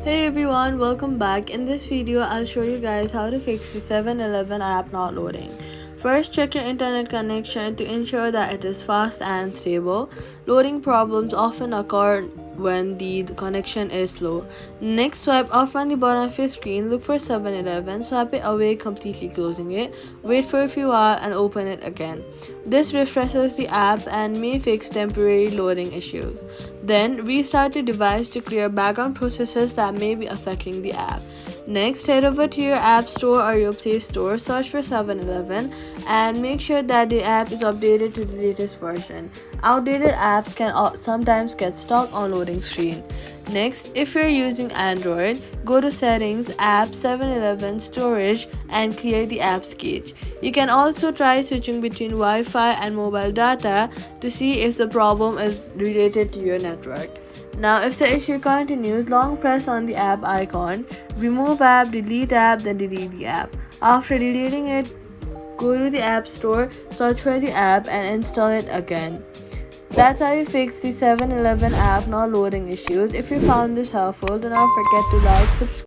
Hey everyone, welcome back. In this video, I'll show you guys how to fix the 7-Eleven app not loading. First, check your internet connection to ensure that it is fast and stable. Loading problems often occur when the connection is slow. Next, swipe up from the bottom of your screen, look for 7-Eleven, swipe it away, completely closing it. Wait for a few hours and open it again. This refreshes the app and may fix temporary loading issues. Then, restart your device to clear background processes that may be affecting the app. Next, head over to your App Store or your Play Store, search for 7-Eleven, and make sure that the app is updated to the latest version. Outdated apps can sometimes get stuck on loading screen. Next, if you're using Android, go to Settings, App, 7-Eleven, Storage, and clear the app's cache. You can also try switching between Wi-Fi and mobile data to see if the problem is related to your network. Now, if the issue continues, long press on the app icon, remove app, delete app, then delete the app. After deleting it, go to the App Store, search for the app, and install it again. That's how you fix the 7-Eleven app not loading issues. If you found this helpful, do not forget to like, subscribe.